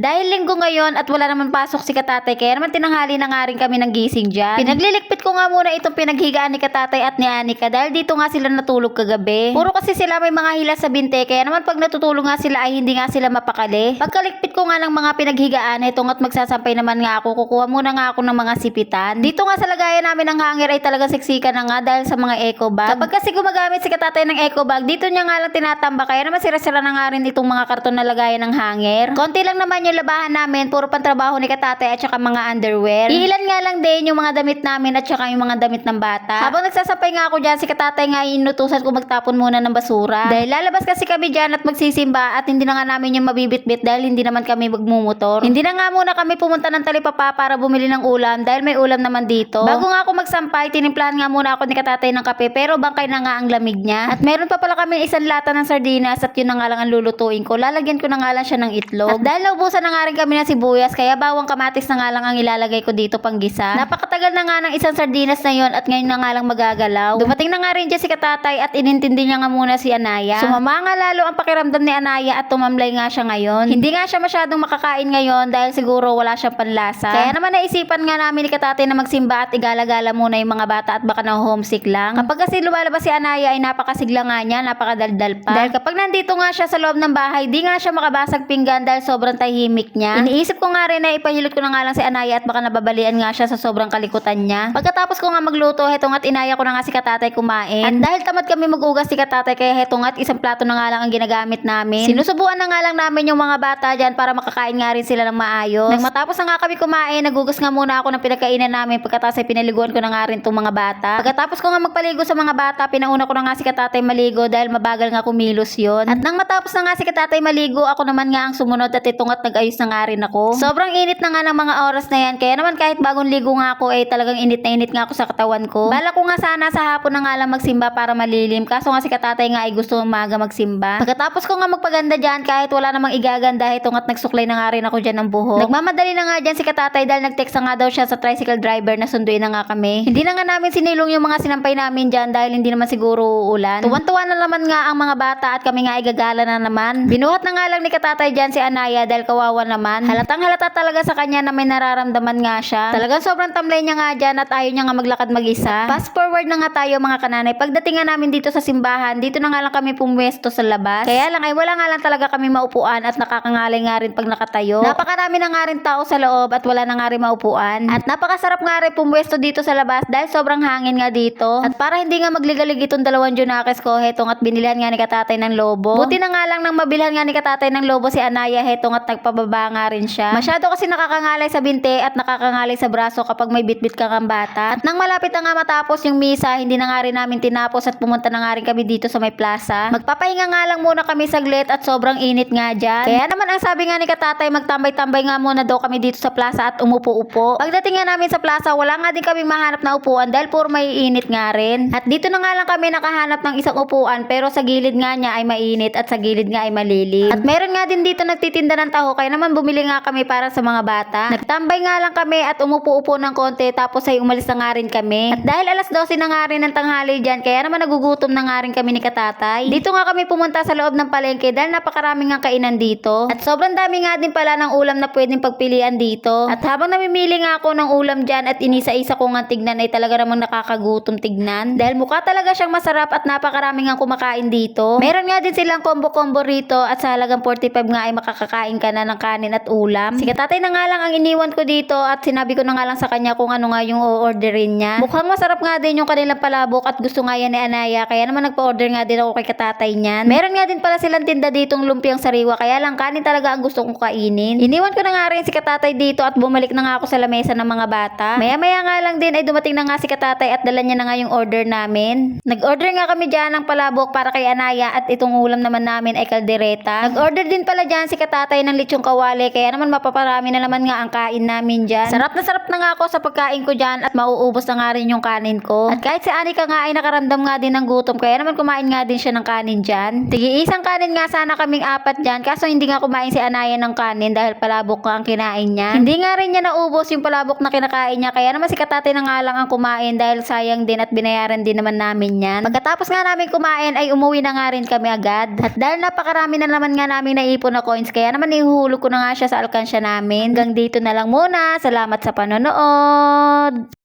Dahil linggo ngayon at wala naman pasok si Katatay, kaya naman tinanghali na nga rin kami ng gising dyan. Pinaglilikpit ko nga muna itong pinaghigaan ni Katatay at ni Anika dahil dito nga sila natulog kagabi. Puro kasi sila may mga hila sa binte, kaya naman pag natutulog nga sila ay hindi nga sila mapakali. Pagkalikpit ko nga ng mga pinaghigaan, itong at magsasampay naman nga ako, kukuha muna nga ako ng mga sipitan. Dito nga sa lagayan namin ng hanger ay talagang siksika na nga dahil sa mga eco bag. Kapag kasi gumagamit si Katatay ng eco bag, dito niya nga lang tinatamba, kaya naman sira-sira na nga rin itong mga karton na lagayan ng hanger. Konti lang naman yung labahan namin, puro pantrabaho ni Katatay at saka mga underwear. Iilan nga lang din yung mga damit namin at saka yung mga damit ng bata. Habang nagsasapay nga ako dyan, si Katatay nga inutusan ko magtapon muna ng basura. Dahil lalabas kasi kami dyan at magsisimba at hindi na nga namin yung mabibitbit dahil hindi naman kami magmumotor. Hindi na nga muna kami pumunta ng Talipapa para bumili ng ulam dahil may ulam naman dito. Bago nga ako magsampay, tinimplahan nga muna ako ni Katatay ng kape, pero bangkay na nga ang lamig niya. At meron pa pala kami isang lata ng sardinas at yun na nga lang ang lulutuin ko. Lalagyan ko na nga lang siya ng itlog. At dahil naubusan na nga rin kami ng sibuyas, kaya bawang kamatis na nga lang ang ilalagay ko dito pang gisa. Napakatagal na nga ng isang sardinas na yon at ngayon na nga lang magagalaw. Dumating na nga rin dyan si Katatay at inintindi niya nga muna si Anaya. Sumama nga lalo ang pakiramdam ni Anaya at tumamlay nga siya ngayon. Hindi nga siya masyadong makakain ngayon dahil siguro wala siyang panlasa. Kaya naman naisipan nga namin ni Katatay na magsimba at igala-gala muna yung mga bata at baka na homesick lang. Kapag kasi lumalabas si Anaya ay napakasigla nga niya, napakadaldal pa. Dahil kapag nandito nga siya sa loob ng bahay, di nga siya makabasag pinggan dahil sobrang tahimik niya. Iniisip ko nga rin na ipahilot ko na nga lang si Anaya at baka nababalian nga siya sa sobrang kalikutan niya. Pagkatapos ko nga magluto, hetong at inaya ko na nga si Katatay kumain. At dahil tamad kami mag-ugas si Katatay, kaya hetong at isang plato na nga lang ang ginagamit namin. Sinusubuan na nga lang namin yung mga bata dyan para makakain nga rin sila ng maayos. Nang matapos na nga kami kumain, nagugas nga muna ako ng pinagkainan namin, pagkatapos ay pinaliguan ko na nga rin tong mga bata. Pagkatapos ko nga magpaligo sa mga bata, pinauna ko na nga si Katatay maligo dahil mabagal nga kumilos yon. At nang matapos na nga si Katatay maligo, ako naman nga ang sumunod at itong at nag-ayos na nga rin ako. Sobrang init na nga ng mga oras na yan, kaya naman kahit bagong ligo nga ako ay talagang init na init nga ako sa katawan ko. Bala ko nga sana sa hapon na nga lang magsimba para malilim, kaso nga si Katatay nga ay gusto umaga magsimba. Pagkatapos ko nga magpaganda dyan, kahit wala namang igaganda, itong at nagsuklay na nga rin ako dyan ng buhok. Nagmamadali na nga dyan si Katatay dahil nag-text na nga daw siya sa tricycle driver na sunduin na nga kami. Hindi na nga namin sinilong yung mga sinampay namin dyan dahil hindi naman siguro uulan. Tuwan-tuwa na naman nga ang mga bata at kami nga ay gagala na naman. Binuhat na nga lang ni Katatay dyan si Anaya dahil kawawa naman. Halatang halata talaga sa kanya na may nararamdaman nga siya. Talagang sobrang tamlay niya nga dyan at ayaw niya nga maglakad mag-isa. Fast forward na nga tayo mga kananay. Pagdating nga namin dito sa simbahan, dito na nga lang kami pumwesto sa labas. Kaya lang ay wala nga lang talaga kami maupuan at nakakangalay nga rin pag nakatayo. Napakarami na nga rin tao sa loob at wala na nga rin maupuan. At napakasarap nga rin pumwesto dito sa labas dahil sobrang hangin nga dito. At para hindi nga magligalig itong dalawang junakes ko, hetong at binilihan nga ni Katatay ng lobo. Buti na nga lang nang mabilhan nga ni Katatay ng lobo si Anaya, hetong at nagpababa nga rin siya. Masyado kasi nakakangalay sa binte at nakakangalay sa braso kapag may bitbit kang ang bata. At nang malapit na nga matapos yung misa, hindi na nga rin namin tinapos at pumunta na nga rin kami dito sa may plaza. Magpapahinga nga lang muna kami saglit at sobrang init nga dyan. Kaya naman ang sabi nga ni Katatay, magtambay-tambay nga muna daw kami dito sa plaza at umupo-upo. Pagdating nga namin sa plaza, wala nga din kaming mahanap na upuan dahil puro may init nga rin. At dito na nga lang kami nakahanap ng isang upuan, pero sa gilid nga niya ay mainit at sa gilid nga ay malilim. At meron nga din dito nagtitinda ng taho, kaya naman bumili nga kami para sa mga bata. Nagtambay nga lang kami at umupo-upo ng konti, tapos ay umalis na nga rin kami. At dahil alas 12 na nga rin ng tanghali dyan, kaya naman nagugutom na nga rin kami ni Katatay. Dito nga kami pumunta sa loob ng palengke dahil napakarami nga kainan dito. At sobrang dami nga din pala ng ulam na pwedeng pagpilian dito. At habang namimili nga ako ng ulam dyan at inisa-isa ko nga tignan, ay talaga namang nakakagutom tignan. Dahil mukha talaga siyang masarap at napakarami nga kumakain dito. Meron nga din silang combo-combo rito at sa halagang 45 nga ay makakakain ka na ng kanin at ulam. Si Katatay na nga lang ang iniwan ko dito at sinabi ko na nga lang sa kanya kung ano nga yung o-orderin niya. Mukhang masarap nga din yung kanilang palabok at gusto nga yan ni Anaya, kaya naman nagpa-order nga din ako kay Katatay niyan. Meron nga din pala silang tinda ditong lumpiang sariwa, kaya lang kanin talaga ang gusto kong kainin. Iniwan ko na nga rin si Katatay dito at bumalik na nga ako sa lamesa ng mga bata. Maya-maya nga lang din ay dumating na nga si Katatay at dala niya na nga yung order namin. Nag-order nga kami dyan ng palabok para kay Anaya at itong ulam naman namin ay kaldereta. Nag-order din pala dyan si Katatay ng lechong kawali, kaya naman mapaparami na naman nga ang kain namin dyan. Sarap na nga ako sa pagkain ko dyan at mauubos na nga rin yung kanin ko. At kahit si Anika nga ay nakaramdam nga din ng gutom, kaya naman kumain nga din siya ng kanin dyan. Tig-iisang kanin nga sana kaming apat dyan, kaso hindi nga kumain si Anaya ng kanin dahil palabok nga ang kinain niya. Hindi nga rin niya naubos yung palabok na kinakain niya, kaya naman si Katatay na nga lang ang kumain dahil sayang din at binayaran din naman namin yan. Pagkatapos nga namin kumain ay umuwi na nga rin kami agad. At dahil napakarami na naman nga namin naipon na coins, kaya naman ihuhulog ihulog ko na nga siya sa alkansya namin. Hanggang dito na lang muna. Salamat sa panonood.